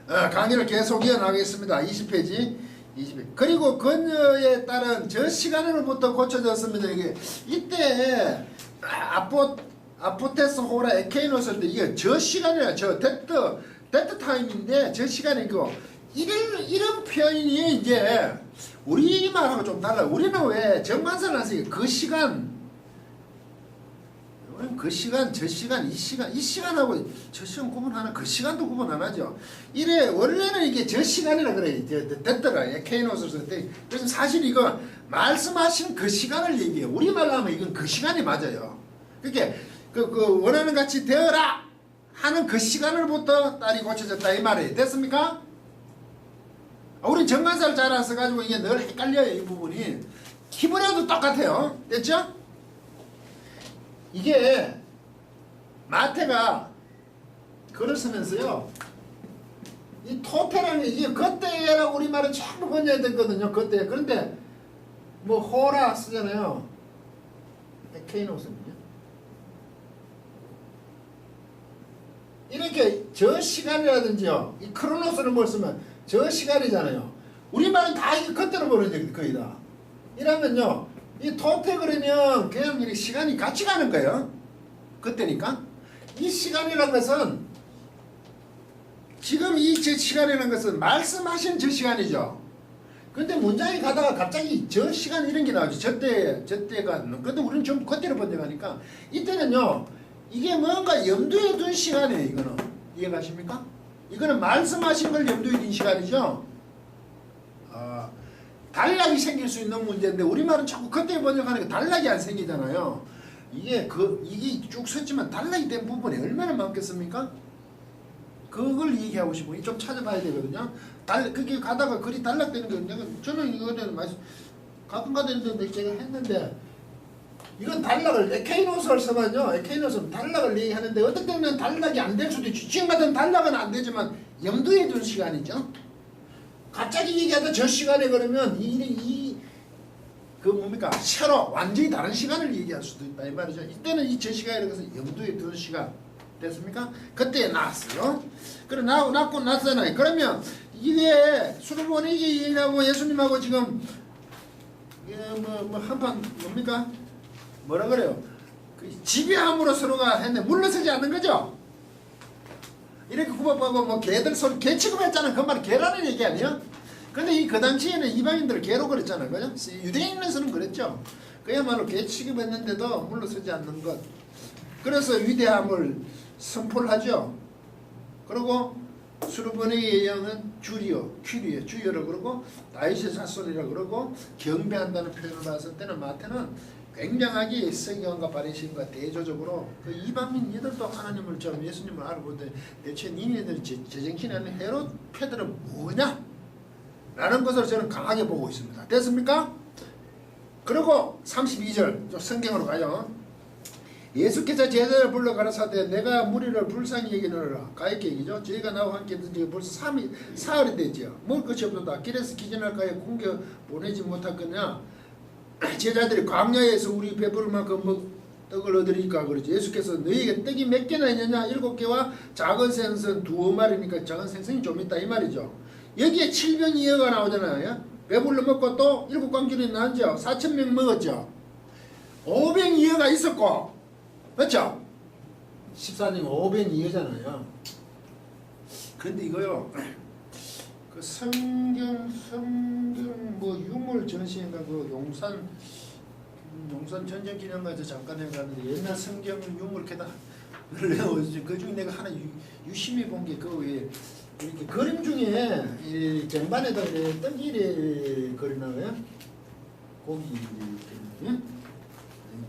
강의를 계속 이어나가겠습니다. 20페이지. 20페이지. 그리고 건여에 따른 저 시간으로부터 고쳐졌습니다. 이때 아포테스 호라 에케이노스 때 이게 저 시간이라 저 데트 타임인데 저 시간이고 이런 표현이 이제 우리말하고 좀 달라요. 우리는 왜 정관사를 안 쓰니까 그 시간, 저 시간, 이 시간하고 저 시간 구분 하나, 그 시간도 구분 안 하죠. 이래, 원래는 이게 저 시간이라 그래. 됐더라. 케이노스를 쓸 때. 그래서 사실 이거 말씀하신 그 시간을 얘기해요. 우리말로 하면 이건 그 시간이 맞아요. 그게, 원하는 같이 되어라! 하는 그 시간으로부터 딸이 고쳐졌다. 이 말이에요. 됐습니까? 우린 정관사를 잘 안 써가지고 이게 늘 헷갈려요. 이 부분이. 키보드도 똑같아요. 됐죠? 이게 마태가 글을 쓰면서요 이 토테라는 게 이게 그때라고 우리말은 전부 번역해야 되거든요. 그때. 그런데 뭐 호라 쓰잖아요. 에케이노스는요. 이렇게 저 시간이라든지요 이 크로노스를 뭘 쓰면 저 시간이잖아요. 우리말은 다 이게 그때로 버려져 거의 다. 이러면요 이 토테 그러면 그냥 이렇게 시간이 같이 가는 거예요. 그때니까. 이 시간이라는 것은 지금 이 저 시간이라는 것은 말씀하신 저 시간이죠. 근데 문장이 가다가 갑자기 저 시간 이런 게 나오죠. 저때가. 근데 우리는 좀 그때로 번역하니까 이때는요 이게 뭔가 염두에 둔 시간이에요. 이거는. 이해가십니까? 이거는 말씀하신 걸 염두에 둔 시간이죠. 단락이 생길 수 있는 문제인데 우리말은 자꾸 그때 번역하니까 단락이 안 생기잖아요. 이게 쭉 썼지만 단락이 된 부분이 얼마나 많겠습니까? 그걸 얘기하고 싶으면 좀 찾아봐야 되거든요. 그게 가다가 글이 단락되는 거 저는 이거는 가끔가다 했는데 제가 했는데 이건 단락을 에케이노스를 써면요. 에케이노스는 단락을 얘기하는데 어떤 때는 단락이 안 될 수도 있죠. 지금 같은 단락은 안 되지만 염두에 둔 시간이죠. 갑자기 얘기하다 저 시간에 그러면 뭡니까? 새로 완전히 다른 시간을 얘기할 수도 있다 이 말이죠. 이때는 이 저 시간이라는 것은 염두에 두는 시간 됐습니까? 그때 나왔어요. 그래 낳고 났잖아요. 그러면 이게 수르보니게 얘기하고 예수님하고 지금 한판 뭡니까? 뭐라 그래요? 지배함으로 서로가 했는데 물러서지 않는 거죠. 이렇게 구박하고 개들 소리 개 취급했잖아. 그 말은 개라는 얘기 아니야? 근데 그 당시에는 이방인들을 개로 그랬잖아요. 그죠? 유대인에서는 그랬죠. 그야말로 개 취급했는데도 물러서지 않는 것. 그래서 위대함을 선포를 하죠. 그리고 수르보니의 영은 큐리오, 주여라 그러고 다윗의 자손이라 그러고 경배한다는 표현을 봤을 때는 마태는 굉장하게 서기관과 바리새인과 대조적으로 그 이방인들도 하나님을 좀 예수님을 알아보는데 대체 니네들 제정신이 아닌 헤롯 패들은 뭐냐? 라는 것을 저는 강하게 보고 있습니다. 됐습니까? 그리고 32절 성경으로 가요. 예수께서 제자를 불러 가라사대 내가 무리를 불쌍히 여기느라 가있게 얘기죠. 저희가 나와 함께 있던 지가 벌써 사흘이 됐죠. 먹을 것이 없도다. 길에서 기진할까에 공겨 보내지 못하겠냐. 제자들이 광야에서 우리 배부를 만큼 떡을 얻으리까 그러죠. 예수께서 너희에게 떡이 몇 개나 있느냐? 7개와 작은 생선 2마리니까 작은 생선이 좀 있다 이 말이죠. 여기에 7병이어가 나오잖아요. 배불러 먹고 또 7광줄이 나왔죠. 4,000명 먹었죠. 5병이어가 있었고 그렇죠? 14님 5병이어잖아요. 그런데 이거요 그 성경 뭐 유물 전시인가 그 용산 전쟁 기념관에서 잠깐 해가는데 옛날 성경 유물 캐다 그 중에 내가 하나 유심히 본 게 그 왜 이렇게 그림 중에 이 쟁반에다 떡이래 그리나요? 고기 이렇게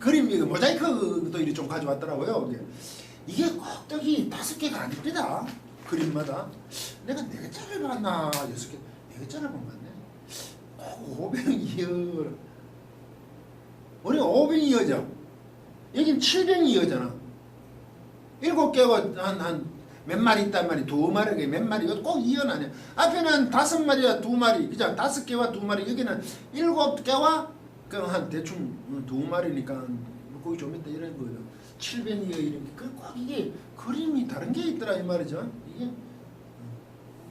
그림 이거 모자이크도 이렇게 좀 가져왔더라고요. 이게 꼭 떡이 5개가 아닙니다. 그림마다 내가 4개짜리를 봤나 6개 4개짜리를 본 것 같네. 5병이어 우리가 5병이어죠. 여긴 7병이어잖아. 7개가 한 몇 마리 있단 말이 2마리 몇 마리 꼭 이어나냐. 앞에는 5마리와 2마리 그냥 5개와 2마리 여기는 7개와 한 대충 2마리니까 거기 좀 있다 이런 거예요. 7병이어 이렇게 꼭 이게 그림이 다른 게 있더라 이 말이죠. 이게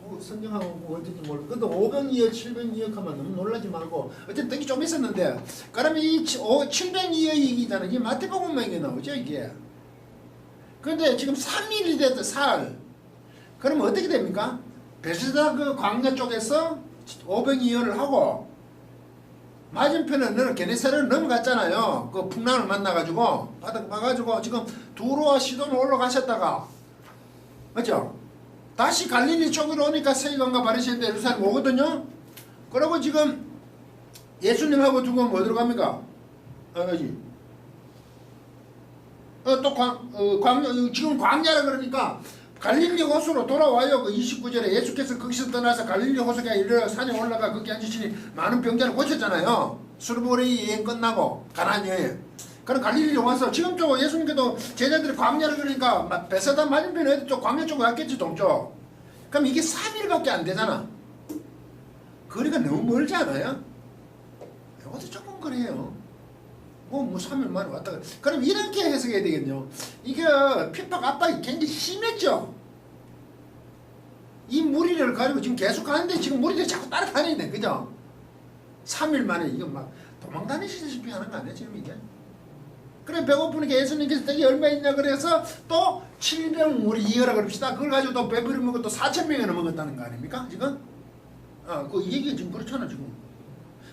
뭐 성경하고 어쩐지 모르고 근데 500이억 700이억 하면 너무 놀라지 말고 어쨌든 떡이 좀 있었는데 그러면 이 700이억이잖아요. 이게 마태복음에 나오죠 이게. 근데 지금 3일이 됐다 살. 그러면 어떻게 됩니까? 베스다 그 광야 쪽에서 500이억을 하고 맞은편에 게네사렛을 넘어갔잖아요. 그 풍랑을 만나가지고 바닥 봐가지고 지금 두로와 시돈 올라가셨다가 맞죠? 다시 갈릴리 쪽으로 오니까 세관과 바리새인들 예루살렘 오거든요. 그리고 지금 예수님하고 두고 뭐 들어갑니까? 지금 광야라 그러니까 갈릴리 호수로 돌아와요. 그 29절에 예수께서 거기서 떠나서 갈릴리 호수가 이르러 산에 올라가 거기 앉으시니 많은 병자를 고쳤잖아요. 수르보리 여행 끝나고 가나안 여행. 그럼 갈릴리 와서 지금 또 예수님께도 제자들이 광야를 그러니까 베세다 맞은편에 어디 쪽 광야 쪽으로 갔겠지 동쪽. 그럼 이게 3일밖에 안 되잖아. 거리가 너무 멀지 않아요? 이것도 조금 그래요. 뭐 3일 만에 왔다 가. 그럼 이렇게 해석해야 되겠네요. 이게 핍박 압박이 굉장히 심했죠. 이 무리를 가지고 지금 계속 가는데 지금 무리들이 자꾸 따라다니네. 그죠? 3일 만에 이거 막 도망다니시다시피 하는 거 아니야 지금 이게? 그래 배고프니까 예수님께서 떡이 얼마 있냐 그래서 또 700무리 이어라 그럽시다. 그걸 가지고 또 배부리 먹고 또 4,000명이나 먹었다는 거 아닙니까 지금? 그 얘기 지금 그렇잖아 지금.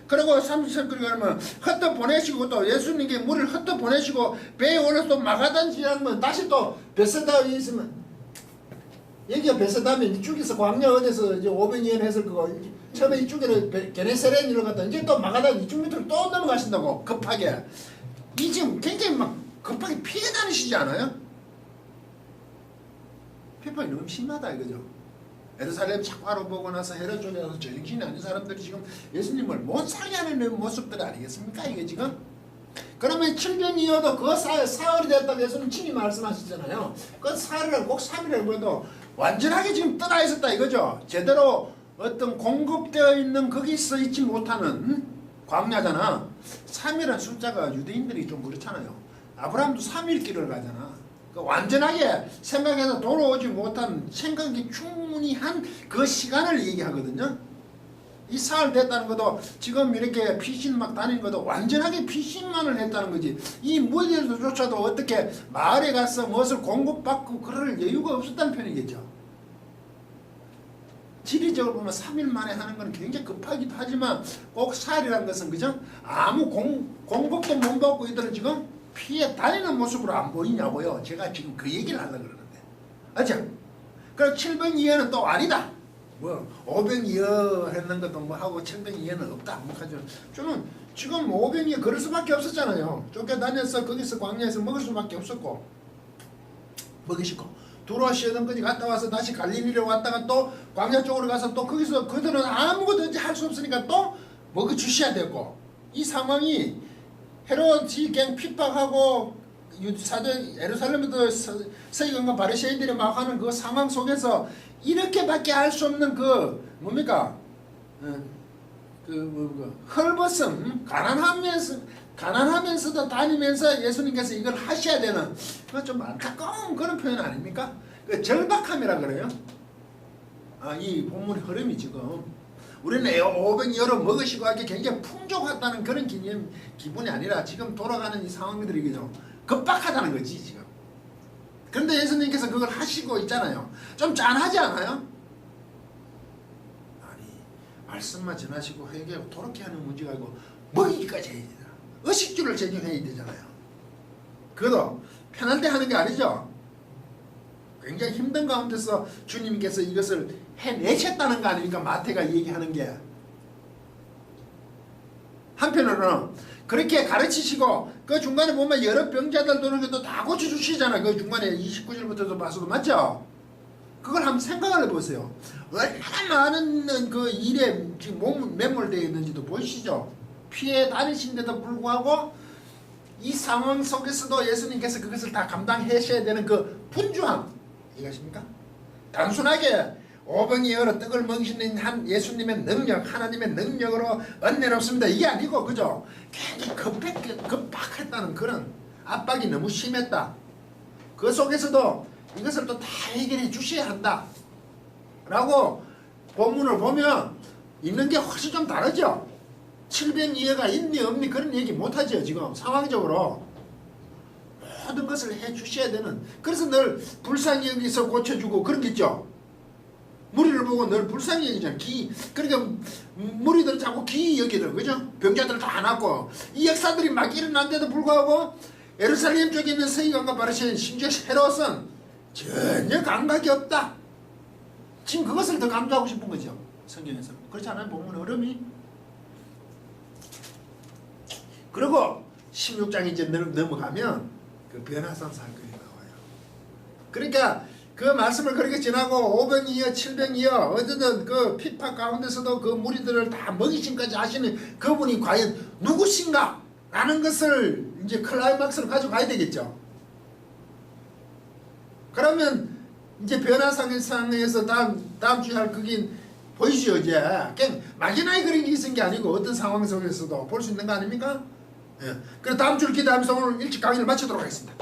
그리고 30절 그러면 흩어 보내시고 또 예수님께 물을 흩어 보내시고 배에 올라서 또 마가단 지나면 다시 또 베세다에 있으면 여기가 베세다면 이쪽에서 광야 어디서 이제 500년 했을 거고 처음에 이쪽에는 게네사렛 이로 갔다 이제 또 마가단 이쪽 밑으로 또 넘어가신다고 급하게. 이 지금 굉장히 막 급하게 피해 다니시지 않아요? 핍박이 너무 심하다 이거죠. 예루살렘 자꾸 알아보고 나서 헤롯 쪽에서 제정신이 아닌 사람들이 지금 예수님을 못 살게 하는 모습들 아니겠습니까 이게 지금? 그러면 7년이어도 그 사흘이 됐다고 예수님 친히 말씀하셨잖아요. 그 사흘을 꼭 3일을 해도 완전하게 지금 떠나 있었다 이거죠. 제대로 어떤 공급되어 있는 거기서 있지 못하는 광야잖아. 3일은 숫자가 유대인들이 좀 그렇잖아요. 아브라함도 3일 길을 가잖아. 완전하게 생각해서 돌아오지 못한 생각이 충분히 한 그 시간을 얘기하거든요. 이 사흘 됐다는 것도 지금 이렇게 피신 막 다니는 것도 완전하게 피신만을 했다는 거지. 이 무리들조차도 어떻게 마을에 가서 무엇을 공급받고 그럴 여유가 없었다는 편이겠죠. 지리적으로 보면 3일 만에 하는 건 굉장히 급하기도 하지만 꼭 사흘이라는 것은 그죠? 아무 공급도 못 받고 이들은 지금 피해 다니는 모습으로 안 보이냐고요. 제가 지금 그 얘기를 하려고 그러는데. 알죠? 그럼 700이해는 또 아니다. 뭐 500이해 했는 것도 뭐 하고 700이해는 없다. 뭐 하죠. 저는 지금 500이해 그럴 수밖에 없었잖아요. 쫓겨다녀서 거기서 광야에서 먹을 수밖에 없었고 먹이시고 두로시던 거지 갔다 와서 다시 갈릴리로 왔다가 또 광야 쪽으로 가서 또 거기서 그들은 아무것도 할 수 없으니까 또 먹여 주셔야 되고 이 상황이 헤롯이 그냥 핍박하고 예루살렘에도 서기관과 바리새인들이 막 하는 그 상황 속에서 이렇게밖에 할 수 없는 그 뭡니까 헐벗음 가난하면서도 다니면서 예수님께서 이걸 하셔야 되는 좀 안타까운 그런 표현 아닙니까? 그 절박함이라 그래요. 이 본문의 흐름이 지금 우리는 500여러 먹으시고 하기 굉장히 풍족하다는 그런 기분이 아니라 지금 돌아가는 이 상황들이 그죠? 급박하다는 거지 지금. 그런데 예수님께서 그걸 하시고 있잖아요. 좀 짠하지 않아요? 아니 말씀만 전하시고 회개하고 도렇게 하는 문제가 아니고 먹이기까지 해야 되잖아. 의식주를 제정해야 되잖아요. 그래도 편할 때 하는 게 아니죠. 굉장히 힘든 가운데서 주님께서 이것을 해내셨다는 거 아닙니까? 마태가 얘기하는 게. 한편으로는 그렇게 가르치시고 그 중간에 보면 여러 병자들 도는 것도 다 고쳐주시잖아요. 그 중간에 29절부터도 봐서도 맞죠? 그걸 한번 생각을 해보세요. 얼마나 많은 그 일에 지금 몸 매몰되어 있는지도 보이시죠? 피해 다니신데도 불구하고 이 상황 속에서도 예수님께서 그것을 다 감당하셔야 되는 그 분주함 이것입니까? 단순하게 500여러 떡을 먹이시는 한 예수님의 능력, 하나님의 능력으로 은혜는 없습니다. 이게 아니고 그죠? 굉장히 급박했다는 그런 압박이 너무 심했다. 그 속에서도 이것을 또 다 해결해 주셔야 한다. 라고 본문을 보면 있는 게 훨씬 좀 다르죠. 700이해가 있니 없니 그런 얘기 못하죠. 지금 상황적으로 모든 것을 해주셔야 되는, 그래서 늘 불쌍히 여기서 고쳐주고 그런 게 있죠. 무리를 보고 늘 불쌍히 여기잖아요. 그러니까 무리들은 자꾸 기이 여기더라고요. 그죠? 병자들 다 안았고 이 역사들이 막 일어난데도 불구하고 예루살렘 쪽에 있는 서기관과 바리새인 심지어 헤롯은 전혀 감각이 없다. 지금 그것을 더 강조하고 싶은 거죠. 성경에서. 그렇지 않아요? 본문 흐름이. 그리고 16장 이제 넘어가면 그 변화산 사건이 나와요. 그러니까 그 말씀을 그렇게 지나고 500이여 700이여 어쨌든 그 핍박 가운데서도 그 무리들을 다 먹이심까지 하시는 그분이 과연 누구신가 라는 것을 이제 클라이막스로 가져가야 되겠죠. 그러면 이제 변화상에서 다음 주에 할 그게 보이죠. 이제 그냥 막연하게 그런 게 있은 게 아니고 어떤 상황 속에서도 볼 수 있는 거 아닙니까? 예. 그래서 다음 주를 기대하면서 오늘 일찍 강의를 마치도록 하겠습니다.